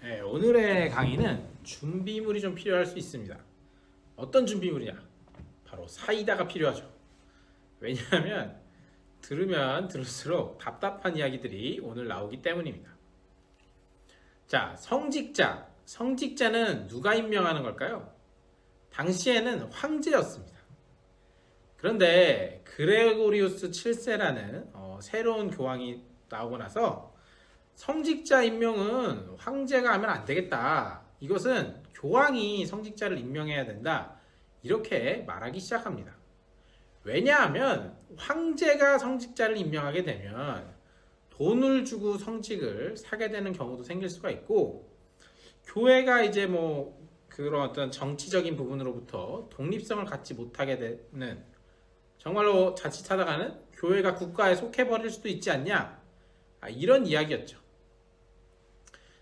네, 오늘의 강의는 준비물이 좀 필요할 수 있습니다. 어떤 준비물이냐? 바로 사이다가 필요하죠. 왜냐하면 들으면 들을수록 답답한 이야기들이 오늘 나오기 때문입니다. 자, 성직자. 성직자는 누가 임명하는 걸까요? 당시에는 황제였습니다. 그런데 그레고리우스 7세라는 새로운 교황이 나오고 나서 성직자 임명은 황제가 하면 안 되겠다. 이것은 교황이 성직자를 임명해야 된다. 이렇게 말하기 시작합니다. 왜냐하면 황제가 성직자를 임명하게 되면 돈을 주고 성직을 사게 되는 경우도 생길 수가 있고, 교회가 이제 그런 어떤 정치적인 부분으로부터 독립성을 갖지 못하게 되는, 정말로 자칫하다가는 교회가 국가에 속해버릴 수도 있지 않냐, 이런 이야기였죠.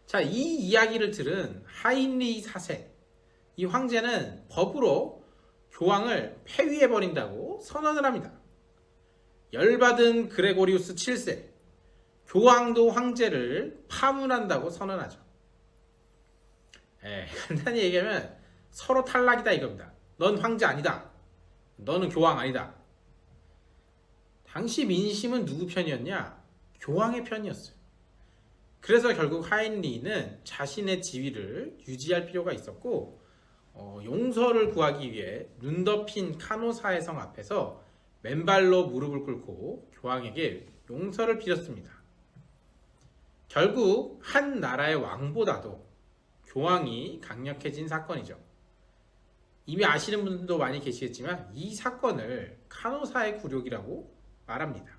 자, 이 이야기를 들은 하인리 4세, 이 황제는 법으로 교황을 폐위해버린다고 선언을 합니다. 열받은 그레고리우스 7세, 교황도 황제를 파문한다고 선언하죠. 간단히 얘기하면 서로 탈락이다 이겁니다. 넌 황제 아니다. 너는 교황 아니다. 당시 민심은 누구 편이었냐? 교황의 편이었어요. 그래서 결국 하인리는 자신의 지위를 유지할 필요가 있었고, 용서를 구하기 위해 눈 덮인 카노사의 성 앞에서 맨발로 무릎을 꿇고 교황에게 용서를 빌었습니다. 결국 한 나라의 왕보다도 교황이 강력해진 사건이죠. 이미 아시는 분들도 많이 계시겠지만 이 사건을 카노사의 굴욕이라고 말합니다.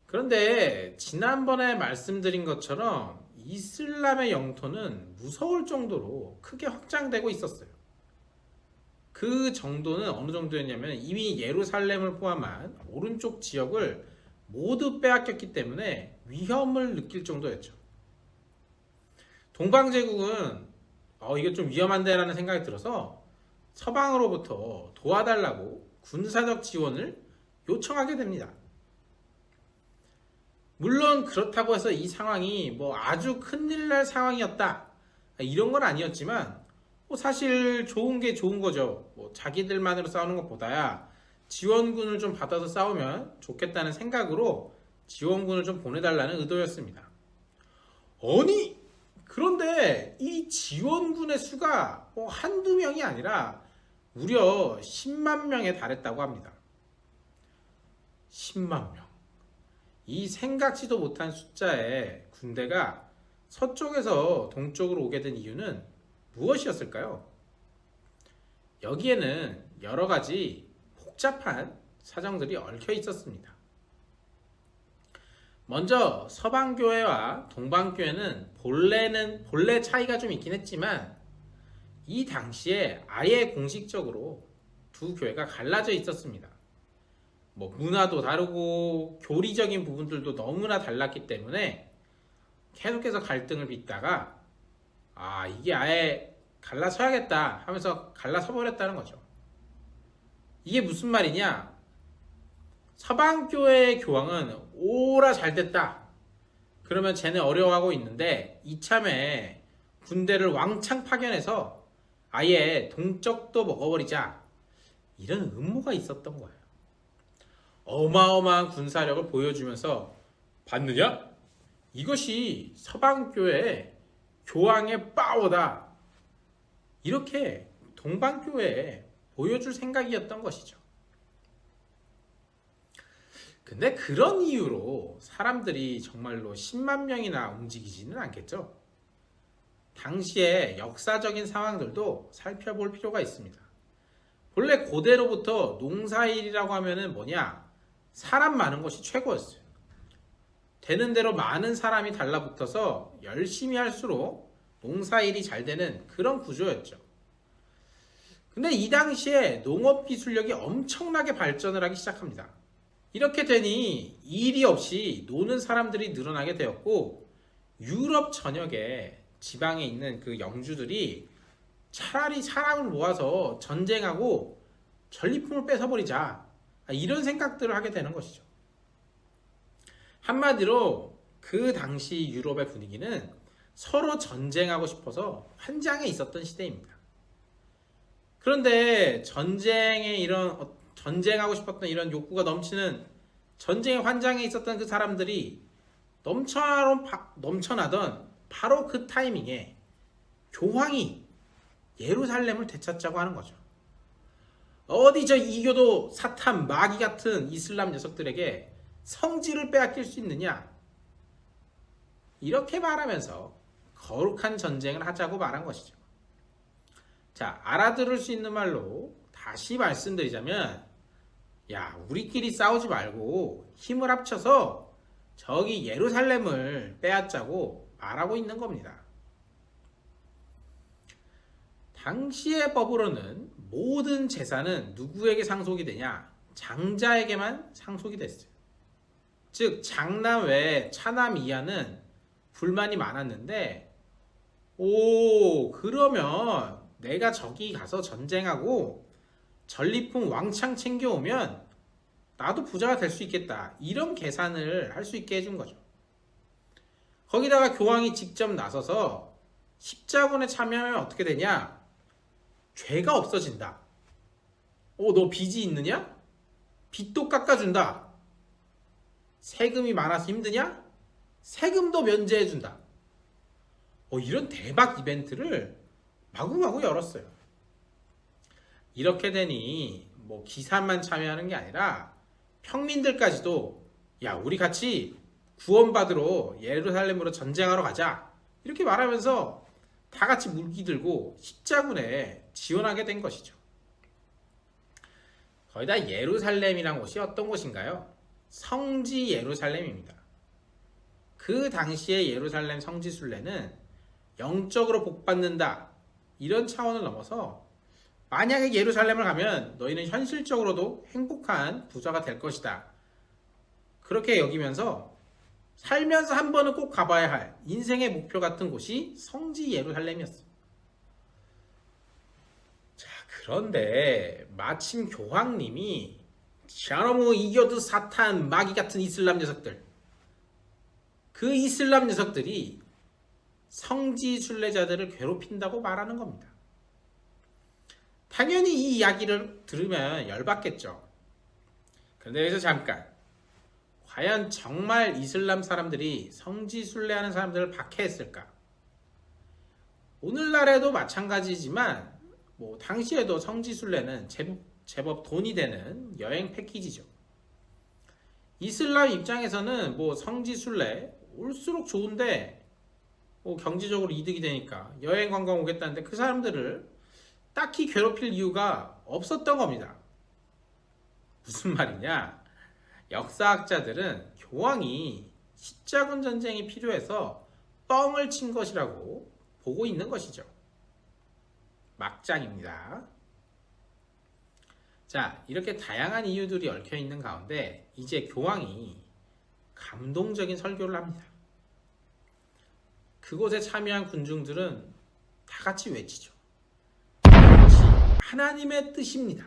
그런데 지난번에 말씀드린 것처럼 이슬람의 영토는 무서울 정도로 크게 확장되고 있었어요. 그 정도는 어느 정도였냐면 이미 예루살렘을 포함한 오른쪽 지역을 모두 빼앗겼기 때문에 위험을 느낄 정도였죠. 동방제국은 이게 좀 위험한데라는 생각이 들어서 서방으로부터 도와달라고 군사적 지원을 요청하게 됩니다. 물론 그렇다고 해서 이 상황이 아주 큰일 날 상황이었다, 이런 건 아니었지만 사실 좋은 게 좋은 거죠. 자기들만으로 싸우는 것보다야 지원군을 좀 받아서 싸우면 좋겠다는 생각으로 지원군을 좀 보내달라는 의도였습니다. 아니, 그런데 이 지원군의 수가 한두 명이 아니라 무려 10만 명에 달했다고 합니다. 10만 명. 이 생각지도 못한 숫자의 군대가 서쪽에서 동쪽으로 오게 된 이유는 무엇이었을까요? 여기에는 여러 가지 복잡한 사정들이 얽혀 있었습니다. 먼저 서방교회와 동방교회는 본래 차이가 좀 있긴 했지만 이 당시에 아예 공식적으로 두 교회가 갈라져 있었습니다. 문화도 다르고 교리적인 부분들도 너무나 달랐기 때문에 계속해서 갈등을 빚다가 이게 아예 갈라서야겠다 하면서 갈라서 버렸다는 거죠. 이게 무슨 말이냐? 서방교회의 교황은 오라 잘됐다, 그러면 쟤네 어려워하고 있는데 이참에 군대를 왕창 파견해서 아예 동쪽도 먹어버리자, 이런 음모가 있었던 거예요. 어마어마한 군사력을 보여주면서 봤느냐? 이것이 서방교회의 교황의 파워다, 이렇게 동방교회에 보여줄 생각이었던 것이죠. 근데 그런 이유로 사람들이 정말로 10만 명이나 움직이지는 않겠죠. 당시의 역사적인 상황들도 살펴볼 필요가 있습니다. 본래 고대로부터 농사일이라고 하면은 사람 많은 것이 최고였어요. 되는 대로 많은 사람이 달라붙어서 열심히 할수록 농사일이 잘 되는 그런 구조였죠. 근데 이 당시에 농업 기술력이 엄청나게 발전을 하기 시작합니다. 이렇게 되니 일이 없이 노는 사람들이 늘어나게 되었고, 유럽 전역에 지방에 있는 그 영주들이 차라리 사람을 모아서 전쟁하고 전리품을 뺏어버리자, 이런 생각들을 하게 되는 것이죠. 한마디로 그 당시 유럽의 분위기는 서로 전쟁하고 싶어서 환장해 있었던 시대입니다. 그런데 전쟁하고 싶었던 이런 욕구가 넘치는 전쟁의 환장에 있었던 그 사람들이 넘쳐나던 바로 그 타이밍에 교황이 예루살렘을 되찾자고 하는 거죠. 어디 저 이교도 사탄 마귀 같은 이슬람 녀석들에게 성지를 빼앗길 수 있느냐? 이렇게 말하면서 거룩한 전쟁을 하자고 말한 것이죠. 자, 알아들을 수 있는 말로 다시 말씀드리자면, 야, 우리끼리 싸우지 말고 힘을 합쳐서 저기 예루살렘을 빼앗자고 말하고 있는 겁니다. 당시의 법으로는 모든 재산은 누구에게 상속이 되냐? 장자에게만 상속이 됐어요. 즉 장남 외에 차남 이하는 불만이 많았는데, 그러면 내가 저기 가서 전쟁하고 전리품 왕창 챙겨오면 나도 부자가 될 수 있겠다, 이런 계산을 할 수 있게 해준 거죠. 거기다가 교황이 직접 나서서 십자군에 참여하면 어떻게 되냐? 죄가 없어진다. 너 빚이 있느냐? 빚도 깎아준다. 세금이 많아서 힘드냐? 세금도 면제해준다. 이런 대박 이벤트를 마구마구 열었어요. 이렇게 되니 기사만 참여하는 게 아니라 평민들까지도, 야, 우리 같이 구원받으러 예루살렘으로 전쟁하러 가자, 이렇게 말하면서 다 같이 물기 들고 십자군에 지원하게 된 것이죠. 거기다 예루살렘이란 곳이 어떤 곳인가요? 성지 예루살렘입니다. 그 당시에 예루살렘 성지 순례는 영적으로 복받는다, 이런 차원을 넘어서 만약에 예루살렘을 가면 너희는 현실적으로도 행복한 부자가 될 것이다, 그렇게 여기면서 살면서 한 번은 꼭 가봐야 할 인생의 목표 같은 곳이 성지 예루살렘이었어요. 자, 그런데 마침 교황님이 저놈의 이교도 사탄 마귀 같은 이슬람 녀석들, 그 이슬람 녀석들이 성지 순례자들을 괴롭힌다고 말하는 겁니다. 당연히 이 이야기를 들으면 열받겠죠. 그런데 여기서 잠깐, 과연 정말 이슬람 사람들이 성지 순례하는 사람들을 박해했을까? 오늘날에도 마찬가지지만 당시에도 성지 순례는 제법 돈이 되는 여행 패키지죠. 이슬람 입장에서는 성지 순례 올수록 좋은데, 경제적으로 이득이 되니까 여행 관광 오겠다는데 그 사람들을 딱히 괴롭힐 이유가 없었던 겁니다. 무슨 말이냐? 역사학자들은 교황이 십자군 전쟁이 필요해서 뻥을 친 것이라고 보고 있는 것이죠. 막장입니다. 자, 이렇게 다양한 이유들이 얽혀 있는 가운데 이제 교황이 감동적인 설교를 합니다. 그곳에 참여한 군중들은 다 같이 외치죠. 그것이 하나님의 뜻입니다.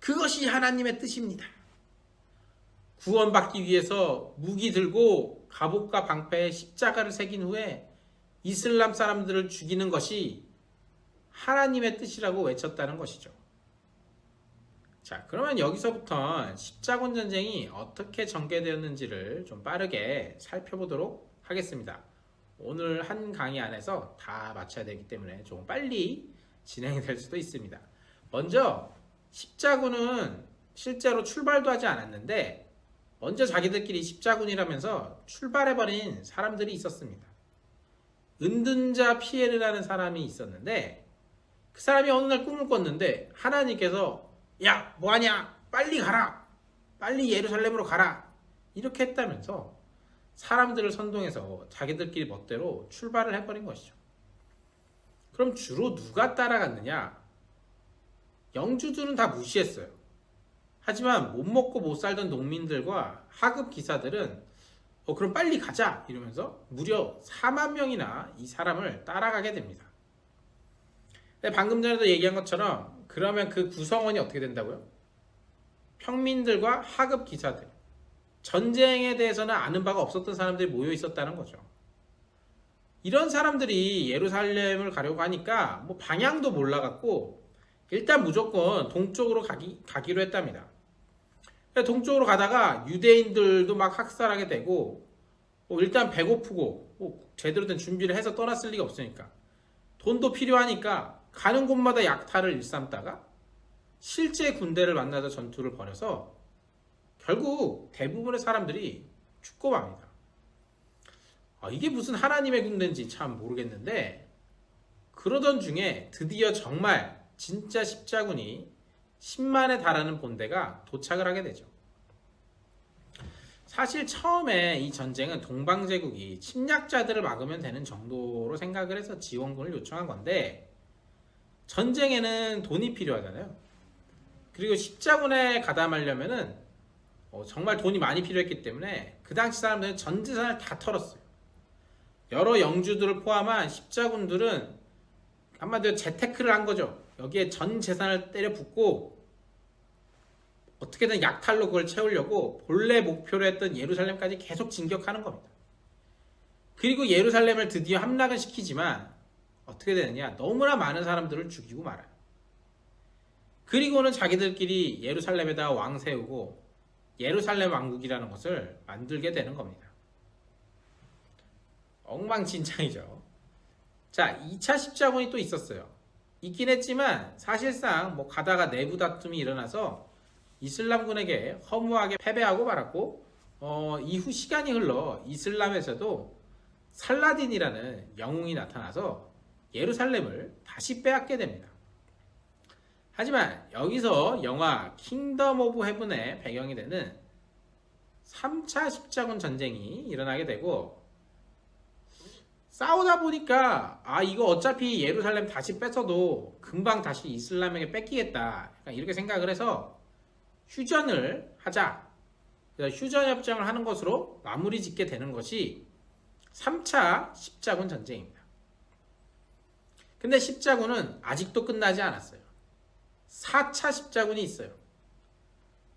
그것이 하나님의 뜻입니다. 구원받기 위해서 무기 들고 갑옷과 방패에 십자가를 새긴 후에 이슬람 사람들을 죽이는 것이 하나님의 뜻이라고 외쳤다는 것이죠. 자, 그러면 여기서부터 십자군 전쟁이 어떻게 전개되었는지를 좀 빠르게 살펴보도록 하겠습니다. 오늘 한 강의 안에서 다 마쳐야 되기 때문에 좀 빨리 진행이 될 수도 있습니다. 먼저 십자군은 실제로 출발도 하지 않았는데 먼저 자기들끼리 십자군이라면서 출발해버린 사람들이 있었습니다. 은둔자 피에르라는 사람이 있었는데 그 사람이 어느 날 꿈을 꿨는데 하나님께서, 야, 뭐하냐, 빨리 가라, 빨리 예루살렘으로 가라, 이렇게 했다면서 사람들을 선동해서 자기들끼리 멋대로 출발을 해버린 것이죠. 그럼 주로 누가 따라갔느냐? 영주들은 다 무시했어요. 하지만 못 먹고 못 살던 농민들과 하급 기사들은 그럼 빨리 가자 이러면서 무려 4만 명이나 이 사람을 따라가게 됩니다. 근데 방금 전에도 얘기한 것처럼 그러면 그 구성원이 어떻게 된다고요? 평민들과 하급 기사들, 전쟁에 대해서는 아는 바가 없었던 사람들이 모여 있었다는 거죠. 이런 사람들이 예루살렘을 가려고 하니까 뭐 방향도 몰라갖고 일단 무조건 동쪽으로 가기로 했답니다. 동쪽으로 가다가 유대인들도 막 학살하게 되고 일단 배고프고 제대로 된 준비를 해서 떠났을 리가 없으니까 돈도 필요하니까 가는 곳마다 약탈을 일삼다가 실제 군대를 만나서 전투를 벌여서 결국 대부분의 사람들이 죽고 맙니다. 이게 무슨 하나님의 군대인지 참 모르겠는데 그러던 중에 드디어 정말 진짜 십자군이 10만에 달하는 본대가 도착을 하게 되죠. 사실 처음에 이 전쟁은 동방제국이 침략자들을 막으면 되는 정도로 생각을 해서 지원군을 요청한 건데 전쟁에는 돈이 필요하잖아요. 그리고 십자군에 가담하려면은 정말 돈이 많이 필요했기 때문에 그 당시 사람들은 전 재산을 다 털었어요. 여러 영주들을 포함한 십자군들은 한마디로 재테크를 한 거죠. 여기에 전 재산을 때려 붓고 어떻게든 약탈로 그걸 채우려고 본래 목표로 했던 예루살렘까지 계속 진격하는 겁니다. 그리고 예루살렘을 드디어 함락을 시키지만 어떻게 되느냐? 너무나 많은 사람들을 죽이고 말아요. 그리고는 자기들끼리 예루살렘에다가 왕 세우고 예루살렘 왕국이라는 것을 만들게 되는 겁니다. 엉망진창이죠. 자, 2차 십자군이 또 있었어요. 있긴 했지만 사실상 가다가 내부 다툼이 일어나서 이슬람군에게 허무하게 패배하고 말았고 이후 시간이 흘러 이슬람에서도 살라딘이라는 영웅이 나타나서 예루살렘을 다시 빼앗게 됩니다. 하지만 여기서 영화 킹덤 오브 헤븐의 배경이 되는 3차 십자군 전쟁이 일어나게 되고 싸우다 보니까 이거 어차피 예루살렘 다시 뺏어도 금방 다시 이슬람에게 뺏기겠다 이렇게 생각을 해서 휴전을 하자. 휴전 협정을 하는 것으로 마무리 짓게 되는 것이 3차 십자군 전쟁입니다. 근데 십자군은 아직도 끝나지 않았어요. 4차 십자군이 있어요.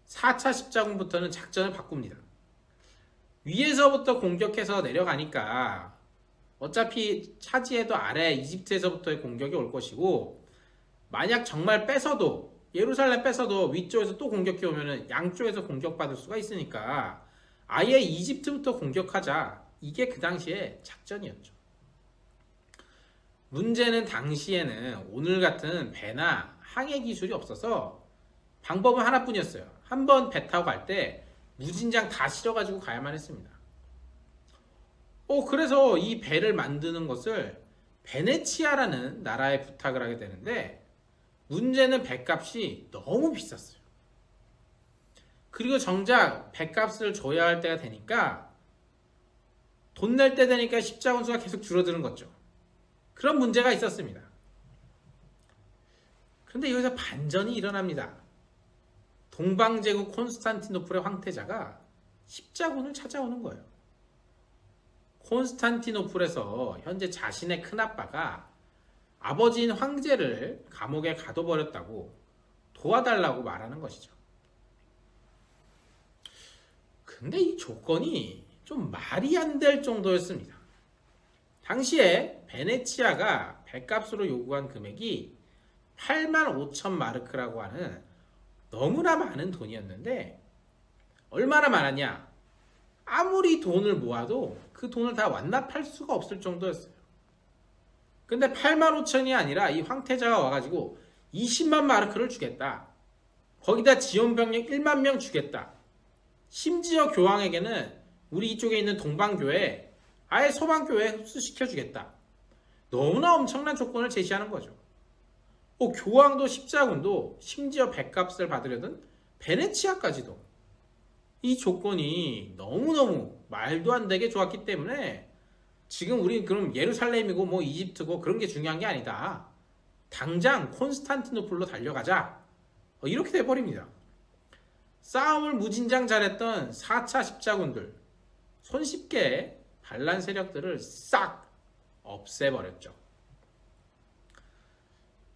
4차 십자군부터는 작전을 바꿉니다. 위에서부터 공격해서 내려가니까 어차피 차지해도 아래 이집트에서부터의 공격이 올 것이고 만약 정말 뺏어도 예루살렘 뺏어도 위쪽에서 또 공격해 오면은 양쪽에서 공격받을 수가 있으니까 아예 이집트부터 공격하자. 이게 그 당시에 작전이었죠. 문제는 당시에는 오늘 같은 배나 항해 기술이 없어서 방법은 하나뿐이었어요. 한번 배 타고 갈 때 무진장 다 실어가지고 가야만 했습니다. 그래서 이 배를 만드는 것을 베네치아라는 나라에 부탁을 하게 되는데 문제는 배값이 너무 비쌌어요. 그리고 정작 배값을 줘야 할 때가 되니까 돈 낼 때 되니까 십자군 수가 계속 줄어드는 거죠. 그런 문제가 있었습니다. 그런데 여기서 반전이 일어납니다. 동방제국 콘스탄티노플의 황태자가 십자군을 찾아오는 거예요. 콘스탄티노플에서 현재 자신의 큰아빠가 아버지인 황제를 감옥에 가둬버렸다고 도와달라고 말하는 것이죠. 근데 이 조건이 좀 말이 안 될 정도였습니다. 당시에 베네치아가 배값으로 요구한 금액이 8만 5천 마르크라고 하는 너무나 많은 돈이었는데 얼마나 많았냐? 아무리 돈을 모아도 그 돈을 다 완납할 수가 없을 정도였어요. 근데 8만 5천이 아니라 이 황태자가 와가지고 20만 마르크를 주겠다. 거기다 지원병력 1만 명 주겠다. 심지어 교황에게는 우리 이쪽에 있는 동방교회 아예 서방교회에 흡수시켜주겠다. 너무나 엄청난 조건을 제시하는 거죠. 교황도 십자군도 심지어 배값을 받으려던 베네치아까지도 이 조건이 너무너무 말도 안 되게 좋았기 때문에 지금 우리 그럼 예루살렘이고 이집트고 그런 게 중요한 게 아니다. 당장 콘스탄티노플로 달려가자. 이렇게 돼버립니다. 싸움을 무진장 잘했던 4차 십자군들 손쉽게 반란 세력들을 싹 없애버렸죠.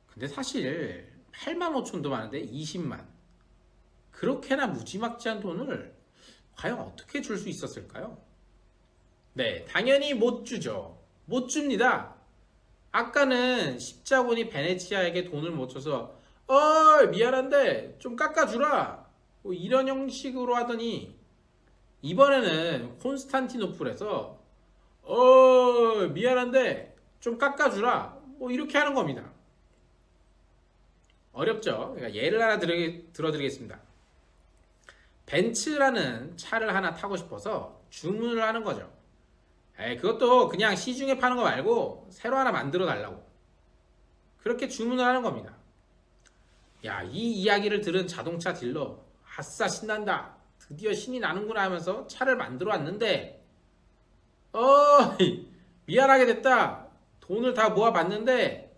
근데 사실 8만 5천도 많은데 20만 그렇게나 무지막지한 돈을 과연 어떻게 줄 수 있었을까요? 네, 당연히 못 주죠. 못 줍니다. 아까는 십자군이 베네치아에게 돈을 못 줘서 미안한데 좀 깎아주라 뭐 이런 형식으로 하더니 이번에는 콘스탄티노플에서 미안한데 좀 깎아주라 뭐 이렇게 하는 겁니다. 어렵죠? 그러니까 예를 하나 들어드리겠습니다. 벤츠라는 차를 하나 타고 싶어서 주문을 하는 거죠. 그것도 그냥 시중에 파는 거 말고 새로 하나 만들어 달라고 그렇게 주문을 하는 겁니다. 야, 이 이야기를 들은 자동차 딜러 아싸 신난다 드디어 신이 나는구나 하면서 차를 만들어 왔는데 미안하게 됐다 돈을 다 모아봤는데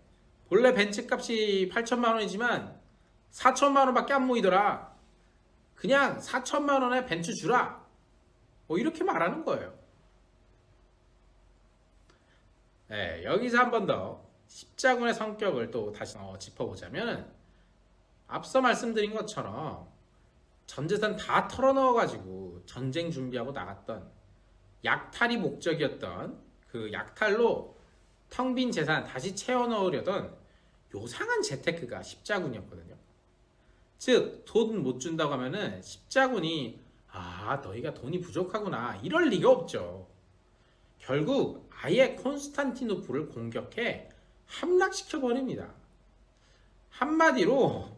본래 벤츠 값이 8천만 원이지만 4천만 원밖에 안 모이더라. 그냥 4천만 원에 벤츠 주라 뭐 이렇게 말하는 거예요. 여기서 한 번 더 십자군의 성격을 또 다시 짚어보자면 앞서 말씀드린 것처럼 전 재산 다 털어넣어가지고 전쟁 준비하고 나갔던 약탈이 목적이었던 그 약탈로 텅 빈 재산 다시 채워 넣으려던 요상한 재테크가 십자군이었거든요. 즉 돈 못 준다고 하면은 십자군이 너희가 돈이 부족하구나 이럴 리가 없죠. 결국 아예 콘스탄티노플을 공격해 함락시켜 버립니다. 한마디로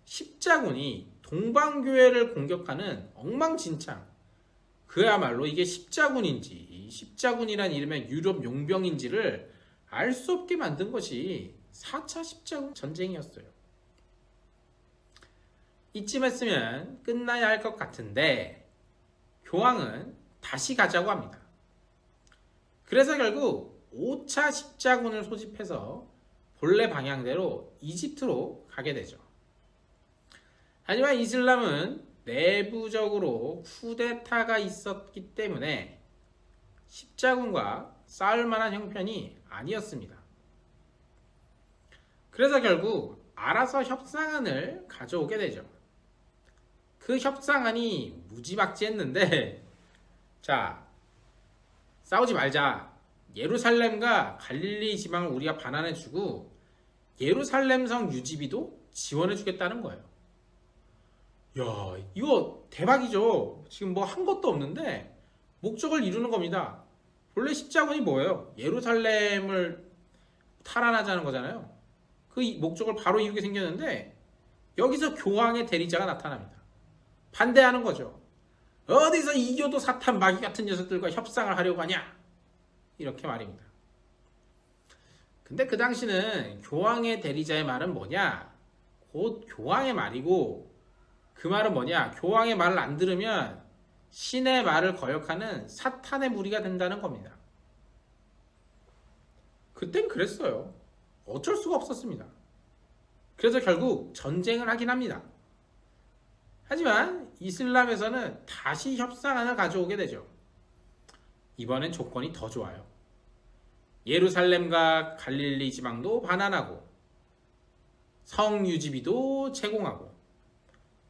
십자군이 동방교회를 공격하는 엉망진창, 그야말로 이게 십자군인지 십자군이란 이름의 유럽 용병인지를 알 수 없게 만든 것이 4차 십자군 전쟁이었어요. 이쯤 했으면 끝나야 할 것 같은데 교황은 다시 가자고 합니다. 그래서 결국 5차 십자군을 소집해서 본래 방향대로 이집트로 가게 되죠. 하지만 이슬람은 내부적으로 쿠데타가 있었기 때문에 십자군과 싸울 만한 형편이 아니었습니다. 그래서 결국 알아서 협상안을 가져오게 되죠. 그 협상안이 무지막지했는데 자, 싸우지 말자. 예루살렘과 갈릴리 지방을 우리가 반환해주고 예루살렘성 유지비도 지원해주겠다는 거예요. 야, 이거 대박이죠. 지금 뭐 한 것도 없는데 목적을 이루는 겁니다. 본래 십자군이 뭐예요? 예루살렘을 탈환하자는 거잖아요. 그 목적을 바로 이루게 생겼는데 여기서 교황의 대리자가 나타납니다. 반대하는 거죠. 어디서 이교도 사탄 마귀 같은 녀석들과 협상을 하려고 하냐? 이렇게 말입니다. 근데 그 당시는 교황의 대리자의 말은 뭐냐? 곧 교황의 말이고 그 말은 뭐냐? 교황의 말을 안 들으면 신의 말을 거역하는 사탄의 무리가 된다는 겁니다. 그땐 그랬어요. 어쩔 수가 없었습니다. 그래서 결국 전쟁을 하긴 합니다. 하지만 이슬람에서는 다시 협상안을 가져오게 되죠. 이번엔 조건이 더 좋아요. 예루살렘과 갈릴리 지방도 반환하고 성 유지비도 제공하고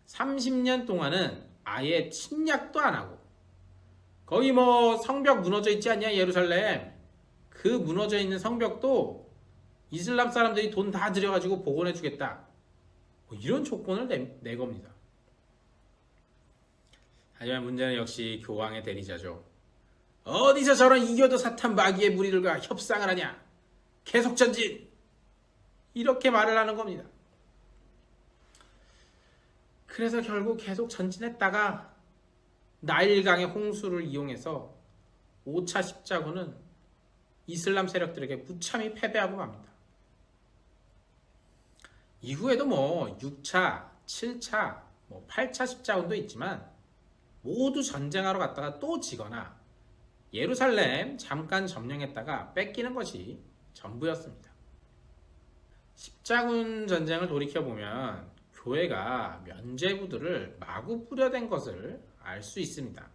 30년 동안은 아예 침략도 안 하고 거기 뭐 성벽 무너져 있지 않냐 예루살렘 그 무너져 있는 성벽도 이슬람 사람들이 돈 다 들여가지고 복원해 주겠다 뭐 이런 조건을 내 겁니다. 하지만 문제는 역시 교황의 대리자죠. 어디서 저런 이교도 사탄 마귀의 무리들과 협상을 하냐 계속 전진 이렇게 말을 하는 겁니다. 그래서 결국 계속 전진했다가 나일강의 홍수를 이용해서 5차 십자군은 이슬람 세력들에게 무참히 패배하고 맙니다. 이후에도 뭐 6차, 7차, 8차 십자군도 있지만 모두 전쟁하러 갔다가 또 지거나 예루살렘 잠깐 점령했다가 뺏기는 것이 전부였습니다. 십자군 전쟁을 돌이켜보면 교회가 면죄부들을 마구 뿌려댄 것을 알 수 있습니다.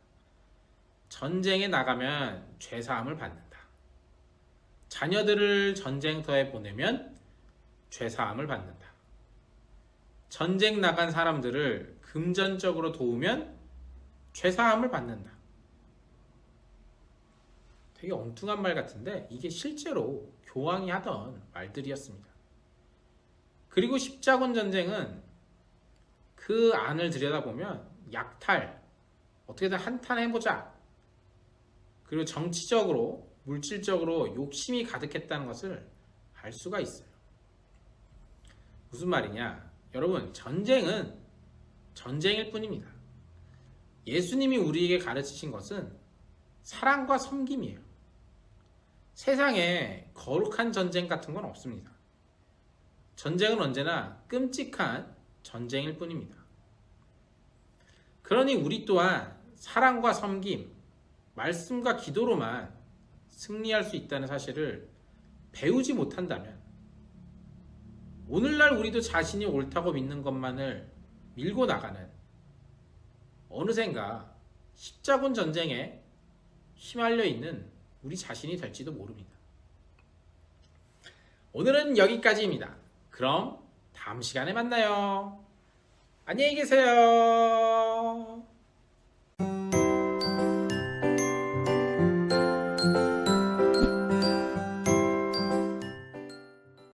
전쟁에 나가면 죄사함을 받는다. 자녀들을 전쟁터에 보내면 죄사함을 받는다. 전쟁 나간 사람들을 금전적으로 도우면 죄사함을 받는다. 되게 엉뚱한 말 같은데 이게 실제로 교황이 하던 말들이었습니다. 그리고 십자군 전쟁은 그 안을 들여다보면 약탈, 어떻게든 한탄 해보자. 그리고 정치적으로, 물질적으로 욕심이 가득했다는 것을 알 수가 있어요. 무슨 말이냐? 여러분, 전쟁은 전쟁일 뿐입니다. 예수님이 우리에게 가르치신 것은 사랑과 섬김이에요. 세상에 거룩한 전쟁 같은 건 없습니다. 전쟁은 언제나 끔찍한 전쟁일 뿐입니다. 그러니 우리 또한 사랑과 섬김, 말씀과 기도로만 승리할 수 있다는 사실을 배우지 못한다면 오늘날 우리도 자신이 옳다고 믿는 것만을 밀고 나가는 어느샌가 십자군 전쟁에 휘말려 있는 우리 자신이 될지도 모릅니다. 오늘은 여기까지입니다. 그럼 다음 시간에 만나요. 안녕히 계세요.